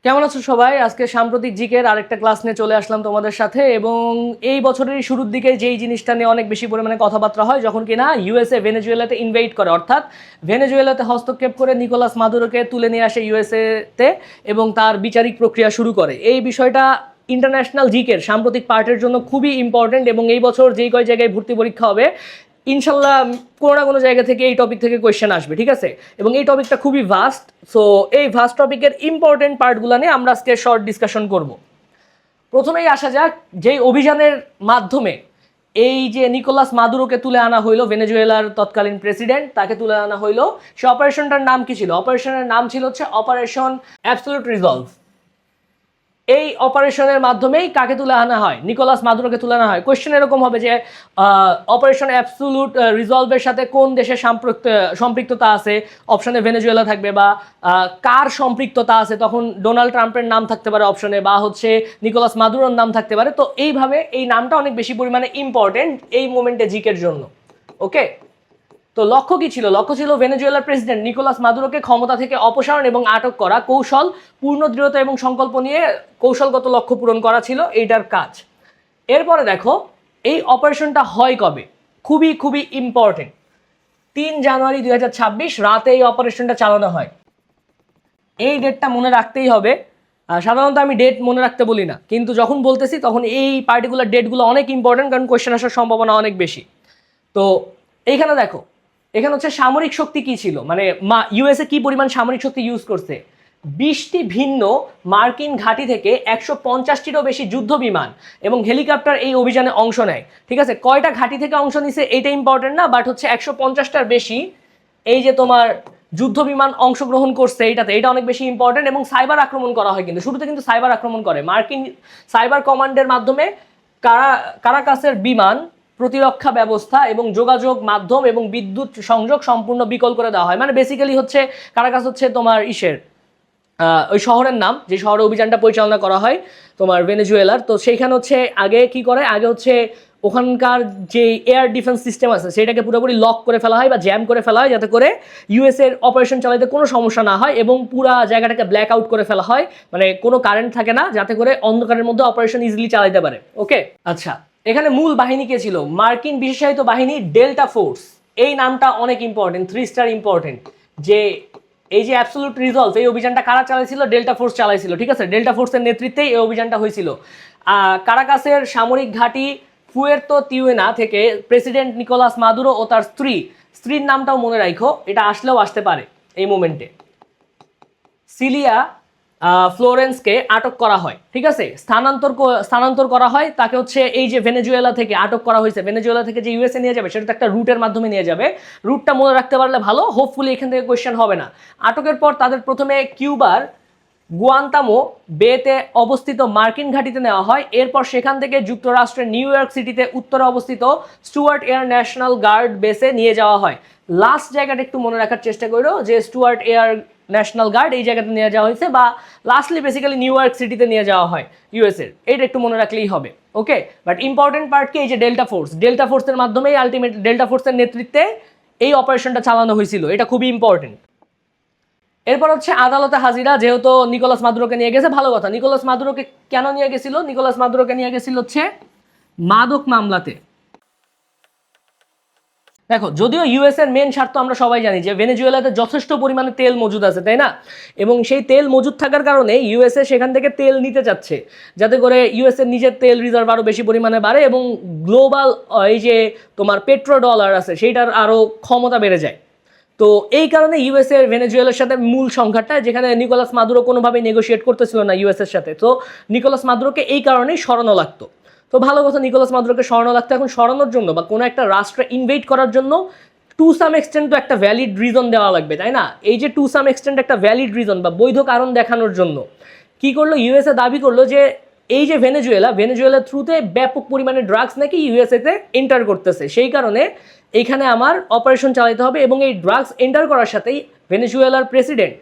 কেমন আছো সবাই? আজকে সাম্প্রতিক জিকের আরেকটা ক্লাস নিয়ে চলে আসলাম তোমাদের সাথে। এবং এই বছরের শুরুর দিকে যেই জিনিসটা নিয়ে অনেক বেশি পরিমাণে কথাবার্তা হয়, যখন কিনা ইউএসএ ভেনেজুয়েলাতে ইনভেড করে, অর্থাৎ ভেনেজুয়েলাতে হস্তক্ষেপ করে নিকোলাস মাদুরোকে তুলে নিয়ে আসে ইউএসএতে এবং তার বিচারিক প্রক্রিয়া শুরু করে। এই বিষয়টা ইন্টারন্যাশনাল জিকের সাম্প্রতিক পার্টের জন্য খুবই ইম্পর্টেন্ট এবং এই বছর যেই কয় জায়গায় ভর্তি পরীক্ষা হবে ইনশাল্লাহ কোনো না কোনো জায়গা থেকে এই টপিক থেকে কোয়েশ্চেন আসবে, ঠিক আছে? এবং এই টপিকটা খুবই ভাস্ট। সো এই ভাস্ট টপিকের ইম্পর্টেন্ট পার্টগুলো নিয়ে আমরা আজকে শর্ট ডিসকাশন করব। প্রথমেই আসা যাক, যেই অভিযানের মাধ্যমে এই যে নিকোলাস মাদুরোকে তুলে আনা হইলো, ভেনেজুয়েলার তৎকালীন প্রেসিডেন্ট, তাকে তুলে আনা হইলো, সে অপারেশনটার নাম কি ছিল? অপারেশনের নাম ছিল হচ্ছে অপারেশন অ্যাবসলিউট রিজলভ। এই অপারেশনের মাধ্যমেই কাকে তুলে আনা হয়? নিকোলাস মাদুরোকে তুলে আনা হয়। কোয়েশ্চেন এরকম হবে যে অপারেশন অ্যাবসলিউট রিজলভের সাথে কোন দেশের সম্পৃক্ততা আছে? অপশনে ভেনেজুয়েলা থাকবে, বা কার সম্পৃক্ততা আছে, তখন ডোনাল্ড ট্রাম্পের নাম থাকতে পারে অপশনে, বা হচ্ছে নিকোলাস মাদুরোর নাম থাকতে পারে। তো এইভাবে এই নামটা অনেক বেশি পরিমাণে ইম্পর্টেন্ট এই মোমেন্টে জিকের জন্য। ওকে, তো লক্ষ্য কি ছিল? লক্ষ্য ছিল ভেনেজুয়েলার প্রেসিডেন্ট নিকোলাস মাদুরোকে ক্ষমতা থেকে অপসারণ এবং আটক করা। কৌশল, পূর্ণ দৃঢ়তা এবং সংকল্প নিয়ে কৌশলগত লক্ষ্য পূরণ করা ছিল এইটার কাজ। এরপরে দেখো এই অপারেশনটা হয় কবে? খুবই খুবই ইম্পর্টেন্ট। 3 জানুয়ারি 2026 রাতে এই অপারেশনটা চালানো হয়। এই ডেটটা মনে রাখতেই হবে। সাধারণত আমি ডেট মনে রাখতে বলি না, কিন্তু যখন বলতেছি তখন এই পার্টিকুলার ডেটগুলো অনেক ইম্পর্টেন্ট, কারণ কোয়েশ্চেন আসার সম্ভাবনা অনেক বেশি। তো এইখানে দেখো, এখানে হচ্ছে সামরিক শক্তি কি ছিল, মানে ইউএসএ কি পরিমাণ সামরিক শক্তি ইউজ করছে। 20টি ভিন্ন মার্কিন ঘাঁটি থেকে 150টিরও বেশি যুদ্ধ বিমান এবং হেলিকপ্টার এই অভিযানে অংশ নেয়। ঠিক আছে, কয়টা ঘাঁটি থেকে অংশ নিছে এটা ইম্পর্টেন্ট না, বাট হচ্ছে 150টার বেশি এই যে তোমার যুদ্ধ বিমান অংশগ্রহণ করছে এইটাতে, এটা অনেক বেশি ইম্পর্টেন্ট। এবং সাইবার আক্রমণ করা হয়, কিন্তু শুরুতে কিন্তু সাইবার আক্রমণ করে মার্কিন সাইবার কমান্ডের মাধ্যমে। কারাকাসের বিমান প্রতিরক্ষা ব্যবস্থা এবং যোগাযোগ মাধ্যম এবং বিদ্যুৎ সংযোগ সম্পূর্ণ বিকল করে দেওয়া হয়। মানে বেসিক্যালি হচ্ছে কারাকাস হচ্ছে তোমার ওই শহরের নাম, যে শহরে অভিযানটা পরিচালনা করা হয় তোমার ভেনেজুয়েলার। তো সেইখানে হচ্ছে আগে কি করে, আগে হচ্ছে ওখানকার যে এয়ার ডিফেন্স সিস্টেম আছে সেটাকে পুরোপুরি লক করে ফেলা হয় বা জ্যাম করে ফেলা হয়, যাতে করে ইউএসএর অপারেশন চালাতে কোনো সমস্যা না হয় এবং পুরা জায়গাটাকে ব্ল্যাক আউট করে ফেলা হয়, মানে কোনো কারেন্ট থাকে না, যাতে করে অন্ধকারের মধ্যে অপারেশন ইজিলি চালাতে পারে। ওকে, আচ্ছা, এখানে মূল বাহিনী কে ছিল? মার্কিন বিশেষায়িত বাহিনী ডেল্টা ফোর্স। এই নামটা অনেক ইম্পর্টেন্ট, 3 স্টার ইম্পর্টেন্ট। যে এই যে অ্যাবসলিউট রিজলভ, এই অভিযানটা কারা চালাইছিল? Delta force চালাইছিল। ঠিক আছে, ডেল্টা ফোর্সের নেতৃত্বেই এই অভিযানটা হয়েছিল। কারাকাসের সামরিক ঘাঁটি ফুয়ের্তো তিউয়েনা থেকে প্রেসিডেন্ট নিকোলাস মাদুরো ও তার স্ত্রীর নামটাও মনে রাখো, এটা আসলেও আসতে পারে এই মোমেন্টে। সিলিয়া ফ্লোরেন্সকে আটক করা হয়। ঠিক আছে, স্থানান্তর করা হয় তাকে, হচ্ছে এই যে ভেনেজুয়েলা থেকে আটক করা হয়েছে, ভেনেজুয়েলা থেকে যে ইউএসএ নিয়ে যাবে সেটা তো একটা রুটের মাধ্যমে নিয়ে যাবে। রুটটা মনে রাখতে পারলে ভালো, হোপফুলি এখান থেকে কোয়েশ্চেন হবে না। আটকের পর তাদের প্রথমে কিউবার গুয়ান্তামো বেতে অবস্থিত মার্কিন ঘাঁটিতে নেওয়া হয়। এরপর সেখান থেকে যুক্তরাষ্ট্রের নিউ ইয়র্ক সিটিতে উত্তরে অবস্থিত স্টুয়ার্ট এয়ার ন্যাশনাল গার্ড বেসে নিয়ে যাওয়া হয়। লাস্ট জায়গাটা একটু মনে রাখার চেষ্টা করো, যে স্টুয়ার্ট এয়ার ন্যাশনাল গার্ড এই জায়গাতে নিয়ে যাওয়া হয়েছে, বা লাস্টলি বেসিক্যালি নিউ ইয়র্ক সিটিতে নিয়ে যাওয়া হয় ইউএসএর। এইটা একটু মনে রাখলেই হবে। ওকে, বাট ইম্পর্টেন্ট পার্ট কি? এই যে ডেল্টা ফোর্সের মাধ্যমেই আলটিমেট ডেল্টা ফোর্সের নেতৃত্বে এই অপারেশনটা চালানো হয়েছিল, এটা খুবই ইম্পর্টেন্ট। এরপর হচ্ছে আদালতে হাজিরা। যেহেতু নিকোলাস মাদুরোকে নিয়ে গেছে, ভালো কথা। নিকোলাস মাদুরোকে কেন নিয়ে গেছিল? নিকোলাস মাদুরোকে নিয়ে গেছিল হচ্ছে মাদক মামলাতে। দেখো, যদিও ইউএস এর মেন স্বার্থ আমরা সবাই জানি যে ভেনেজুয়েলাতে যথেষ্ট পরিমাণে তেল মজুদ আছে, তাই না? এবং সেই তেল মজুদ থাকার কারণে ইউএসএ সেখান থেকে তেল নিতে চাচ্ছে, যাতে করে ইউএসএ নিজের তেল রিজার্ভ আরও বেশি পরিমাণে বাড়ে এবং গ্লোবাল এই যে তোমার পেট্রো ডলার আছে সেইটার আরও ক্ষমতা বেড়ে যায়। তো এই কারণে ইউএসএ ভেনেজুয়েলার সাথে মূল সংঘাতটা, যেখানে নিকোলাস মাদুরো কোনোভাবেই নেগোশিয়েট করতেছিল না ইউএসএর সাথে, তো নিকোলাস মাদুরোকে এই কারণেই সরানো লাগতো। তো ভালো কথা, নিকোলাস মাদুরোকে সরানো লাগতো। এখন সরানোর জন্য বা কোনো একটা রাষ্ট্রে ইনভেড করার জন্য টু সাম এক্সটেন্ট তো একটা ভ্যালিড রিজন দেওয়া লাগবে, তাই না? এই যে টু সাম এক্সটেন্ট একটা ভ্যালিড রিজন বা বৈধ কারণ দেখানোর জন্য কি করলো ইউএসএ? দাবি করলো যে এই যে ভেনেজুয়েলার থ্রুতে ব্যাপক পরিমাণে ড্রাগস নাকি ইউএসএতে এন্টার করতেছে, সেই কারণে এইখানে আমার অপারেশন চালাতে হবে। এবং এই ড্রাগস এন্টার করার সাথেই ভেনেজুয়েলার প্রেসিডেন্ট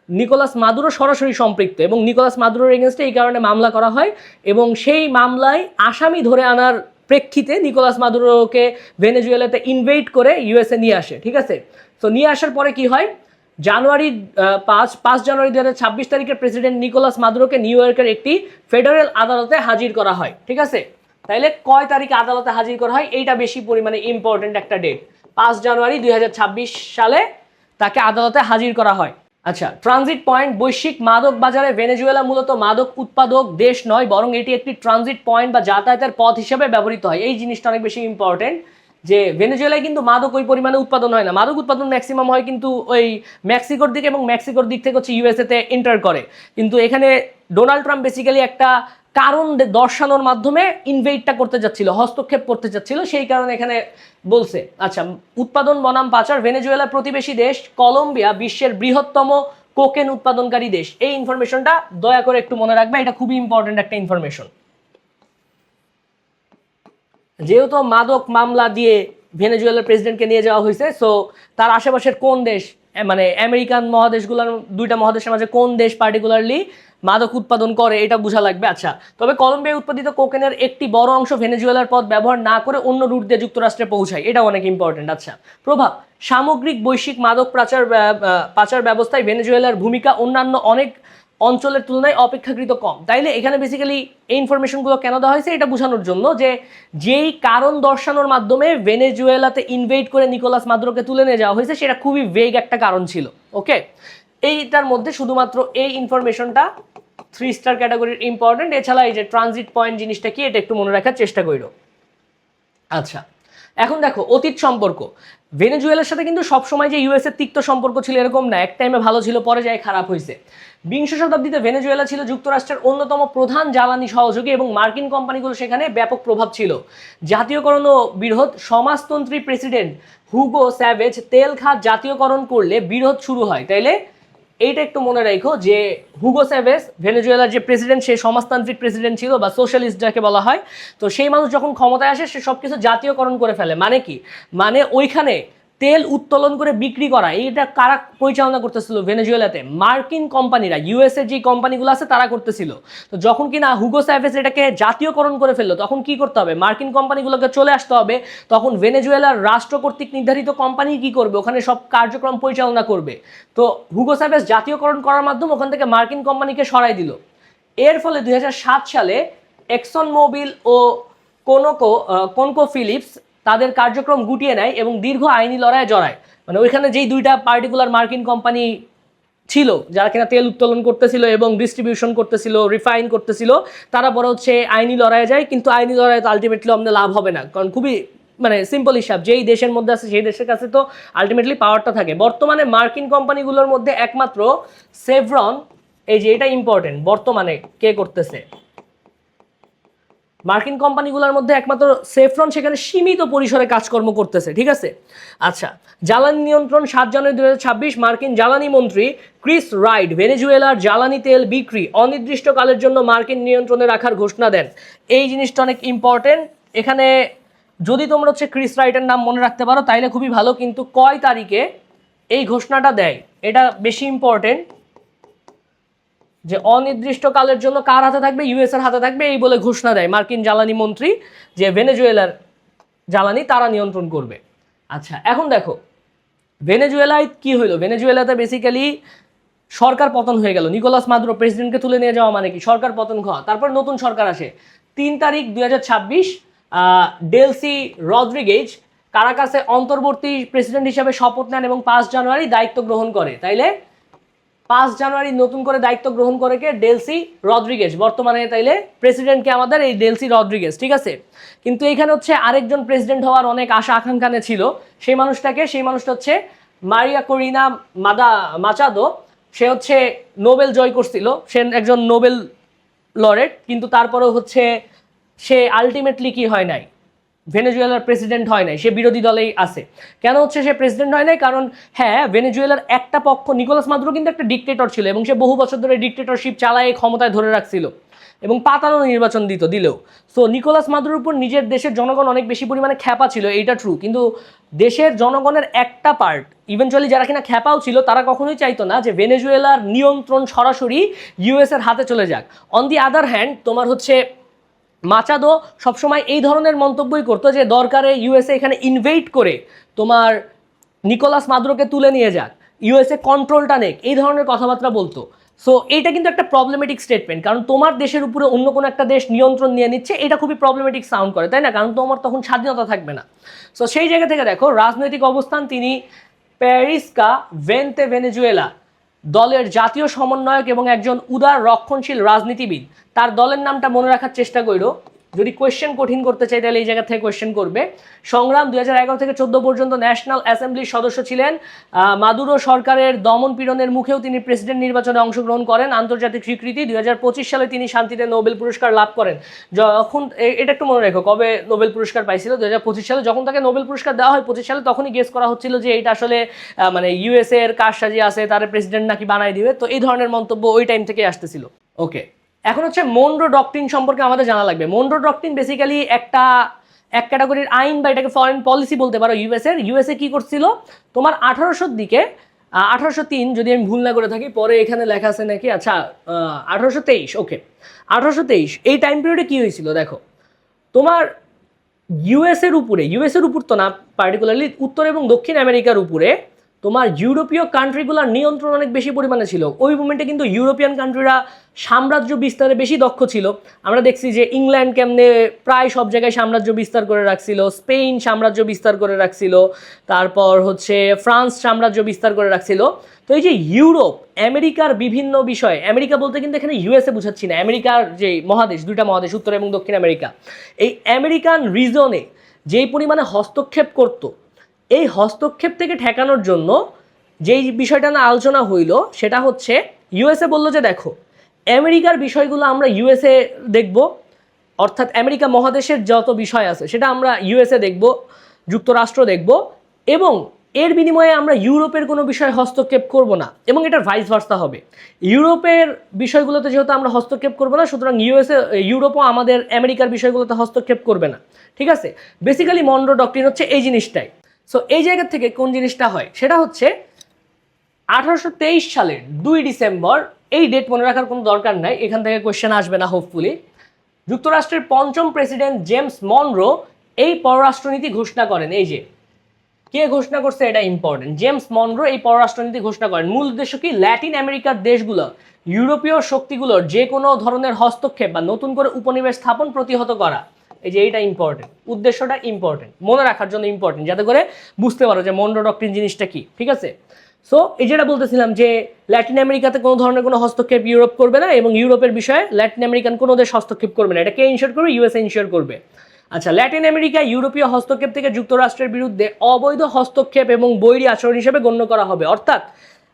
নিকোলাস মাদুরো সরাসরি সম্পৃক্ত, এবং নিকোলাস মাদুরোর এগেনস্টে এই কারণে মামলা করা হয়। এবং সেই মামলায় আসামি ধরে আনার প্রেক্ষিতে নিকোলাস মাদুরোকে ভেনেজুয়েলাতে ইনভেড করে ইউএসএ নিয়ে আসে। ঠিক আছে, তো নিয়ে আসার পরে কি হয়? জানুয়ারি 5 জানুয়ারি 2026 তারিখে প্রেসিডেন্ট নিকোলাস মাদুরোকে নিউ ইয়র্কের একটি ফেডারেল আদালতে হাজির করা হয়। ঠিক আছে, তাইলে কয় তারিখে আদালতে হাজির করা হয় এইটা বেশি পরিমাণে ইম্পর্টেন্ট একটা ডেট। 5 জানুয়ারি 2026 সালে তাকে আদালতে হাজির করা হয়। আচ্ছা, ট্রানজিট পয়েন্ট। বৈশ্বিক মাদক বাজারে ভেনেজুয়েলা মূলত মাদক উৎপাদক দেশ নয়, বরং এটি একটি ট্রানজিট পয়েন্ট বা যাতায়াতের পথ হিসেবে ব্যবহৃত হয়। এই জিনিসটা অনেক বেশি ইম্পর্টেন্ট যে ভেনেজুয়েলায় কিন্তু মাদক ওই পরিমাণে উৎপাদন হয় না। মাদক উৎপাদন ম্যাক্সিমাম হয় কিন্তু ওই মেক্সিকোর দিকে, এবং মেক্সিকোর দিক থেকে হচ্ছে ইউএসএতে এন্টার করে। কিন্তু এখানে ডোনাল্ড ট্রাম্প বেসিক্যালি একটা কারণ দর্শানোর মাধ্যমে ইনভেটটা করতে যাচ্ছিল, হস্তক্ষেপ করতে যাচ্ছিল, সেই কারণে এখানে বলছে। আচ্ছা, উৎপাদন বনাম পাচার। ভেনেজুয়েলার প্রতিবেশী দেশ কলম্বিয়া বিশ্বের বৃহত্তম কোকেন উৎপাদনকারী দেশ। এই ইনফরমেশনটা দয়া করে একটু মনে রাখবে, এটা খুবই ইম্পর্টেন্ট একটা ইনফরমেশন। যেহেতু মাদক মামলা দিয়ে ভেনেজুয়েলার প্রেসিডেন্টকে নিয়ে যাওয়া হয়েছে, সো তার আশেপাশের কোন দেশ, মানে আমেরিকান মহাদেশগুলোর দুইটা মহাদেশের মাঝে কোন দেশ পার্টিকুলারলি মাদক উৎপাদন করে এটা বোঝা লাগবে। আচ্ছা, তবে কলম্বিয়ায় উৎপাদিত কোকেনের একটি বড় অংশ ভেনেজুয়েলার পথ ব্যবহার না করে অন্য রুট দিয়ে যুক্তরাষ্ট্রে পৌঁছায়, এটা অনেক ইম্পর্টেন্ট। আচ্ছা, প্রভাব। সামগ্রিক বৈশ্বিক মাদক পাচার ব্যবস্থায় ভেনেজুয়েলার ভূমিকা অন্যান্য অনেক অঞ্চলের তুলনায় অপেক্ষাকৃত কম। তাইলে এখানে বেসিক্যালি এই ইনফরমেশনগুলো কেন দেওয়া হয়েছে এটা বোঝানোর জন্য যে যেই কারণ দর্শানোর মাধ্যমে ভেনেজুয়েলাতে ইনভেট করে নিকোলাস মাদুরোকে তুলে নিয়ে যাওয়া হয়েছে সেটা খুবই ভেগ একটা কারণ ছিল। ওকে, এইটার মধ্যে শুধুমাত্র এই ইনফরমেশনটা 3 স্টার ক্যাটাগরির ইম্পর্টেন্ট। এছাড়া এই যে ট্রানজিট পয়েন্ট জিনিসটা কি এটা একটু মনে রাখার চেষ্টা করো। আচ্ছা, এখন দেখো অতীত সম্পর্ক। ভেনেজুয়েলার সাথে কিন্তু সবসময় যে ইউএসএর তিক্ত সম্পর্ক ছিল এরকম না, এক টাইমে ভালো ছিল পরে যায় খারাপ হয়েছে। বিংশ শতাব্দীতে ভেনেজুয়েলা ছিল যুক্তরাষ্ট্রের অন্যতম প্রধান জ্বালানি সহযোগী এবং মার্কিন কোম্পানিগুলো সেখানে ব্যাপক প্রভাব ছিল। জাতীয়করণ ও বিরোধ। সমাজতন্ত্রী প্রেসিডেন্ট হুগো স্যাভেজ তেল খাত জাতীয়করণ করলে বিরোধ শুরু হয়। তাইলে এইটা একটু মনে রাখো যে হুগো স্যাভেজ ভেনেজুয়েলার যে প্রেসিডেন্ট, সে সমাজতান্ত্রিক প্রেসিডেন্ট ছিল বা সোশ্যালিস্ট যাকে বলা হয়। তো সেই মানুষ যখন ক্ষমতায় আসে সে সব কিছু জাতীয়করণ করে ফেলে। মানে কি, মানে ওইখানে তেল উত্তোলন করে বিক্রি করা, এইটা কারা পরিচালনা করতেছিল ভেনেজুয়েলাতে? মার্কিন কোম্পানিরা, ইউএসএ যে কোম্পানিগুলো আছে তারা করতেছিল। তো যখন কিনা হুগো স্যাভেজ এটাকে জাতীয়করণ করে ফেললো তখন কি করতে হবে? মার্কিন কোম্পানিগুলোকে চলে আসতে হবে। তখন ভেনেজুয়েলার রাষ্ট্র কর্তৃক নির্ধারিত কোম্পানি কি করবে? ওখানে সব কার্যক্রম পরিচালনা করবে। তো হুগো স্যাভেজ জাতীয়করণ করার মাধ্যমে ওখান থেকে মার্কিন কোম্পানিকে সরাই দিল। এর ফলে 2007 সালে এক্সন মোবিল ও কোনকো ফিলিপস তাদের কার্যক্রম গুটিয়ে নেয় এবং দীর্ঘ আইনি লড়াইয়ে জড়ায়। মানে ওইখানে যেই দুইটা পার্টিকুলার মার্কিন কোম্পানি ছিল যারা কিনা তেল উত্তোলন করতেছিল এবং ডিস্ট্রিবিউশন করতেছিল, রিফাইন করতেছিল, তারা পরে হচ্ছে আইনি লড়াইয়ে যায়। কিন্তু আইনি লড়াইয়ে তো আলটিমেটলি আমাদের লাভ হবে না, কারণ খুবই মানে সিম্পল হিসাব, যেই দেশের মধ্যে আছে সেই দেশের কাছে তো আলটিমেটলি পাওয়ারটা থাকে। বর্তমানে মার্কিন কোম্পানিগুলোর মধ্যে একমাত্র সেভরন, এই যে এটা ইম্পর্টেন্ট, বর্তমানে কে করতেছে? মার্কিন কোম্পানিগুলোর মধ্যে একমাত্র সেফরন সেখানে সীমিত পরিসরে কাজকর্ম করতেছে। ঠিক আছে, আচ্ছা, জ্বালানি নিয়ন্ত্রণ। 7 জানুয়ারি 2026 মার্কিন জ্বালানি মন্ত্রী ক্রিস রাইট ভেনেজুয়েলার জ্বালানি তেল বিক্রি অনির্দিষ্টকালের জন্য মার্কিন নিয়ন্ত্রণে রাখার ঘোষণা দেন। এই জিনিসটা অনেক ইম্পর্টেন্ট। এখানে যদি তোমরা হচ্ছে ক্রিস রাইটের নাম মনে রাখতে পারো তাইলে খুবই ভালো, কিন্তু কয় তারিখে এই ঘোষণাটা দেয় এটা বেশি ইম্পর্টেন্ট। যে অনির্দিষ্টকালের জন্য কার হাতে থাকবে? ইউএসএর হাতে থাকবে, এই বলে ঘোষণা দেয় মার্কিন জ্বালানি মন্ত্রী যে ভেনেজুয়েলার জ্বালানি তারা নিয়ন্ত্রণ করবে। আচ্ছা, এখন দেখো ভেনেজুয়েলায় কি হইলো। ভেনেজুয়েলাতে বেসিক্যালি সরকার পতন হয়ে গেল। নিকোলাস মাদুরো প্রেসিডেন্টকে তুলে নিয়ে যাওয়া মানে কি? সরকার পতন হওয়া। তারপর নতুন সরকার আসে 3 তারিখ 2026। ডেলসি রদ্রিগেজ কারাকাসে অন্তর্বর্তী প্রেসিডেন্ট হিসেবে শপথ নেন এবং 5 জানুয়ারি দায়িত্ব গ্রহণ করে। তাইলে 5 জানুয়ারি নতুন করে দায়িত্ব গ্রহণ করে কে? Delcy Rodriguez. বর্তমানে তাইলে প্রেসিডেন্টকে আমাদের এই ডেলসি রদ্রিগেজ। ঠিক আছে, কিন্তু এইখানে হচ্ছে আরেকজন প্রেসিডেন্ট হওয়ার অনেক আশা আকাঙ্ক্ষা ছিল। সেই মানুষটা হচ্ছে মারিয়া করিনা মাচাদো। সে হচ্ছে নোবেল জয় করছিল, সে একজন নোবেল লরেট, কিন্তু তারপরেও হচ্ছে সে আলটিমেটলি কি হয় নাই? ভেনেজুয়েলার প্রেসিডেন্ট হয় নাই, সে বিরোধী দলেই আছে। কেন হচ্ছে সে প্রেসিডেন্ট হয় নাই? কারণ হ্যাঁ, ভেনেজুয়েলার একটা পক্ষ, নিকোলাস মাদুরো কিন্তু একটা ডিক্টেটর ছিল এবং সে বহু বছর ধরে ডিক্টেটরশিপ চালায় ক্ষমতায় ধরে রাখছিল এবং পাতানো নির্বাচন দিলেও। সো নিকোলাস মাদুরোর উপর নিজের দেশের জনগণ অনেক বেশি পরিমাণে খ্যাপা ছিল, এইটা ট্রু। কিন্তু দেশের জনগণের একটা পার্ট ইভেনচুয়ালি যারা কিনা খ্যাপাও ছিল তারা কখনোই চাইতো না যে ভেনেজুয়েলার নিয়ন্ত্রণ সরাসরি ইউএসএর হাতে চলে যাক। অন দি আদার হ্যান্ড তোমার হচ্ছে মাচাদো সবসময় এই ধরনের মন্তব্যই করতো যে দরকারে ইউএসএ এখানে ইনভেট করে তোমার নিকোলাস মাদুরোকে তুলে নিয়ে যাক। ইউএসএ কন্ট্রোলটা নেক, এই ধরনের কথাবার্তা বলতো। সো এইটা কিন্তু একটা প্রবলেমেটিক স্টেটমেন্ট, কারণ তোমার দেশের উপরে অন্য কোনো একটা দেশ নিয়ন্ত্রণ নিয়ে নিচ্ছে, এটা খুবই প্রবলেমেটিক সাউন্ড করে, তাই না? কারণ তোমার তখন স্বাধীনতা থাকবে না। সো সেই জায়গা থেকে দেখো রাজনৈতিক অবস্থান, তিনি প্যারিসকা ভেন্তে ভেনেজুয়েলা দলের জাতীয় সমন্বয়ক এবং একজন উদার রক্ষণশীল রাজনীতিবিদ। তার দলের নামটা মনে রাখার চেষ্টা করো, যদি কোয়েশ্চেন কঠিন করতে চাই তাহলে এই জায়গা থেকে কোয়েশ্চেন করবে। সংগ্রাম 2011 থেকে 14 পর্যন্ত ন্যাশনাল অ্যাসেম্বলির সদস্য ছিলেন। মাদুরো সরকারের দমন পীড়নের মুখেও তিনি প্রেসিডেন্ট নির্বাচনে অংশগ্রহণ করেন। আন্তর্জাতিক স্বীকৃতি 2025 সালে তিনি শান্তিতে নোবেল পুরস্কার লাভ করেন। যখন এটা একটু মনে রেখো কবে নোবেল পুরস্কার পাইছিল, 2025 সালে। যখন তাকে নোবেল পুরস্কার দেওয়া হয় 25 সালে, তখনই গেস করা হচ্ছিল যে এটা আসলে মানে ইউএসএ এর কারসাজি আছে, তার প্রেসিডেন্ট নাকি বানাই দিবে। তো এই ধরনের মন্তব্য ওই টাইম থেকে আসতেছিল। ওকে, এখন হচ্ছে মনরো ডক্ট্রিন সম্পর্কে আমাদের জানা লাগবে। মনরো ডক্ট্রিন বেসিক্যালি এক ক্যাটাগরির আইন বা এটাকে ফরেন পলিসি বলতে পারো ইউএসএ কি করছিল তোমার 1800 দিকে, 1803 যদি আমি ভুল না করে থাকি, পরে এখানে লেখা আছে নাকি, আচ্ছা 1823, ওকে 1823 এই টাইম পিরিয়ডে কি হয়েছিল দেখো, তোমার ইউএসএর উপর তো না, পার্টিকুলারলি উত্তর এবং দক্ষিণ আমেরিকার উপরে তোমার ইউরোপীয় কান্ট্রিগুলোর নিয়ন্ত্রণ অনেক বেশি পরিমাণে ছিল। ওই মুমেন্টে কিন্তু ইউরোপিয়ান কান্ট্রিরা সাম্রাজ্য বিস্তারে বেশি দক্ষ ছিল। আমরা দেখছি যে ইংল্যান্ড কেমনে প্রায় সব জায়গায় সাম্রাজ্য বিস্তার করে রাখছিল, স্পেন সাম্রাজ্য বিস্তার করে রাখছিল, তারপর হচ্ছে ফ্রান্স সাম্রাজ্য বিস্তার করে রাখছিল। তো এই যে ইউরোপ আমেরিকার বিভিন্ন বিষয়, আমেরিকা বলতে কিন্তু এখানে ইউএসএ বুঝাচ্ছি না, আমেরিকার যে মহাদেশ, দুইটা মহাদেশ উত্তর এবং দক্ষিণ আমেরিকা, এই আমেরিকান রিজনে যেই পরিমাণে হস্তক্ষেপ করত, এই হস্তক্ষেপ থেকে ঠেকানোর জন্য যেই বিষয়টা না আলোচনা হইল সেটা হচ্ছে ইউএসএ বললো যে দেখো আমেরিকার বিষয়গুলো আমরা ইউএসএ দেখব, অর্থাৎ আমেরিকা মহাদেশের যত বিষয় আছে সেটা আমরা ইউএসএ দেখব, যুক্তরাষ্ট্র দেখব, এবং এর বিনিময়ে আমরা ইউরোপের কোনো বিষয়ে হস্তক্ষেপ করব না, এবং এটার ভাইস ভার্সা হবে। ইউরোপের বিষয়গুলোতে যেহেতু আমরা হস্তক্ষেপ করব না, সুতরাং ইউরোপও আমাদের আমেরিকার বিষয়গুলোতে হস্তক্ষেপ করবে না। ঠিক আছে, বেসিক্যালি মনরো ডক্ট্রিন হচ্ছে এই জিনিসটাই। সো এই জায়গা থেকে কোন জিনিসটা হয় সেটা হচ্ছে 1823 সালের 2 ডিসেম্বর, এই ডেট মনে রাখার কোনো দরকার নাই, এখান থেকে কোয়েশ্চেন আসবে না হোপফুলি। যুক্তরাষ্ট্রের পঞ্চম প্রেসিডেন্ট জেমস মনরো এই পররাষ্ট্রনীতি ঘোষণা করেন। এই যে কে ঘোষণা করছে এটা ইম্পর্টেন্ট, জেমস মনরো এই পররাষ্ট্রনীতি ঘোষণা করেন। মূল উদ্দেশ্য কি, ল্যাটিন আমেরিকার দেশগুলো ইউরোপীয় শক্তিগুলোর যে কোনো ধরনের হস্তক্ষেপ বা নতুন করে উপনিবেশ স্থাপন প্রতিহত করা। এই যে এইটা ইম্পর্টেন্ট, উদ্দেশ্যটা ইম্পর্টেন্ট, মনে রাখার জন্য ইম্পর্টেন্ট, যাতে করে বুঝতে পারো যে মনরো ডক্ট্রিন জিনিসটা কি। ঠিক আছে, সো এই যেটা বলতেছিলাম যে ল্যাটিন আমেরিকাতে কোনো ধরনের কোনো হস্তক্ষেপ ইউরোপ করবে না, এবং ইউরোপের বিষয়ে ল্যাটিন আমেরিকান কোনো দেশ হস্তক্ষেপ করবে না। এটা কে ইনশিওর করবে? ইউএসএ ইনশিওর করবে। আচ্ছা, ল্যাটিন আমেরিকা ইউরোপীয় হস্তক্ষেপ থেকে যুক্তরাষ্ট্রের বিরুদ্ধে অবৈধ হস্তক্ষেপ এবং বৈরী আচরণ হিসেবে গণ্য করা হবে। অর্থাৎ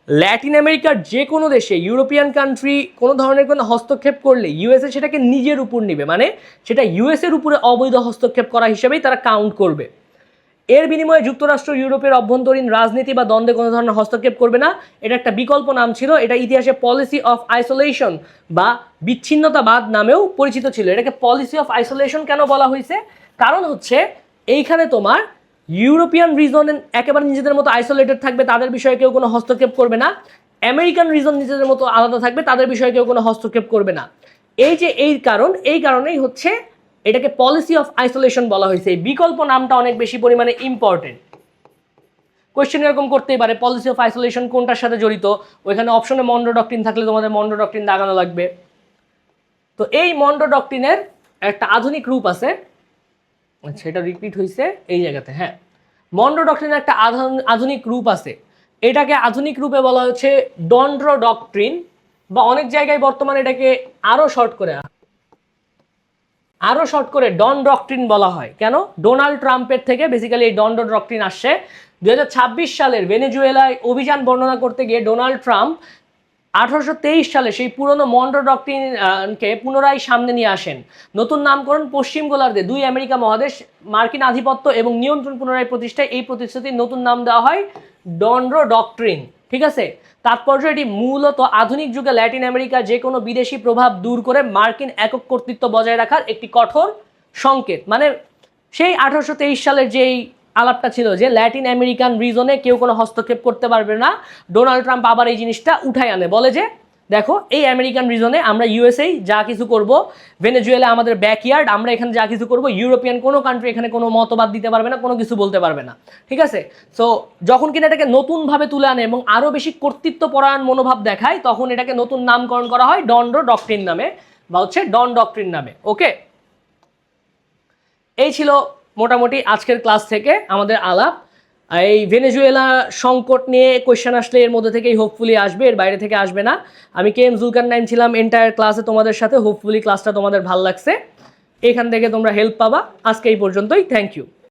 ল্যাটিন আমেরিকার যে কোনো দেশে ইউরোপিয়ান কান্ট্রি কোনো ধরনের কোনো হস্তক্ষেপ করলে ইউএসএ সেটাকে নিজের উপর নেবে, মানে সেটা ইউএসএর উপরে অবৈধ হস্তক্ষেপ করা হিসেবেই তারা কাউন্ট করবে। এর বিনিময়ে যুক্তরাষ্ট্র ইউরোপের অভ্যন্তরীণ রাজনীতি বা দ্বন্দ্বে কোনো ধরনের হস্তক্ষেপ করবে না। এটা একটা বিকল্প নাম ছিল, এটা ইতিহাসে পলিসি অফ আইসোলেশন বা বিচ্ছিন্নতাবাদ নামেও পরিচিত ছিল। এটাকে পলিসি অফ আইসোলেশন কেন বলা হয়েছে? কারণ হচ্ছে এইখানে তোমার ইউরোপিয়ান রিজন একেবারে নিজেদের মতো আইসোলেটেড থাকবে, তাদের বিষয়ে কেউ কোনো হস্তক্ষেপ করবে না। আমেরিকান রিজন নিজেদের মতো আলাদা থাকবে, তাদের বিষয়ে কেউ কোনো হস্তক্ষেপ করবে না। এই যে এই কারণেই হচ্ছে এটাকে পলিসি অফ আইসোলেশন বলা হয়েছে। এই বিকল্প নামটা অনেক বেশি পরিমাণে ইম্পর্টেন্ট। কোয়েশ্চেন এরকম করতেই পারে, পলিসি অফ আইসোলেশন কোনটার সাথে জড়িত, ওইখানে অপশনে মনরো ডক্ট্রিন থাকলে তোমাদের মনরো ডক্ট্রিন দাগানো লাগবে। তো এই মনরো ডক্ট্রিনের একটা আধুনিক রূপ আছে, আচ্ছা এটা রিপিট হয়েছে এই জায়গাতে, হ্যাঁ, মনরো ডক্ট্রিনের একটা আধুনিক রূপ আছে, এটাকে আধুনিক রূপে বলা হচ্ছে ডনরো ডক্ট্রিন, বা অনেক জায়গায় বর্তমানে এটাকে আরো শর্ট করে ডন ডক্ট্রিন বলা হয়। কেন? ডোনাল্ড ট্রাম্পের থেকে বেসিক্যালি এই ডনরো ডক্ট্রিন আসছে। 2026 সালের ভেনেজুয়েলায় অভিযান বর্ণনা করতে গিয়ে ডোনাল্ড ট্রাম্প 1823 সালে সেই পুরনো মনরো ডক্ট্রিনকে পুনরায় সামনে নিয়ে আসেন। নতুন নামকরণ পশ্চিম গোলার্ধে 2 আমেরিকা মহাদেশ মার্কিন আধিপত্য এবং নিয়ন্ত্রণ পুনরায় প্রতিষ্ঠায় এই প্রতিশ্রুতির নতুন নাম দেওয়া হয় ডনরো ডক্ট্রিন। ঠিক আছে, তাৎপর্য এটি মূলত আধুনিক যুগে ল্যাটিন আমেরিকার যে কোনো বিদেশি প্রভাব দূর করে মার্কিন একক কর্তৃত্ব বজায় রাখার একটি কঠোর সংকেত। মানে সেই 1823 সালের যেই আলাপটা ছিল যে ল্যাটিন আমেরিকান রিজনে কেউ কোনো হস্তক্ষেপ করতে পারবে না, ডোনাল্ড ট্রাম্প আবার এই জিনিসটা উঠাই আনে, বলে যে দেখো এই আমেরিকান রিজনে আমরা ইউএসএ যা কিছু করব, ভেনেজুয়েলা আমাদের ব্যাকইয়ার্ড, আমরা এখানে যা কিছু করব, ইউরোপিয়ান কোনো কান্ট্রি এখানে কোনো মতবাদ দিতে পারবে না, কোনো কিছু বলতে পারবে না, ঠিক আছে? সো যখন কিনা এটাকে নতুনভাবে তুলে আনে এবং আরও বেশি কর্তৃত্বপরায়ণ মনোভাব দেখায়, তখন এটাকে নতুন নামকরণ করা হয় ডনডো ডক্ট্রিন নামে বা হচ্ছে ডন ডক্ট্রিন নামে। ওকে, এই ছিল মোটামুটি আজকের ক্লাস থেকে আমাদের আলাপ। এই ভেনেজুয়েলা সংকট নিয়ে কোয়েশ্চেন আসলে এর মধ্যে থেকেই হোপফুলি আসবে, এর বাইরে থেকে আসবে না। আমি KM জুলকারনাইন ছিলাম এন্টায়ার ক্লাসে তোমাদের সাথে। হোপফুলি ক্লাসটা তোমাদের ভালো লাগছে, এখান থেকে তোমরা হেল্প পাবা। আজকে এই পর্যন্তই, থ্যাংক ইউ।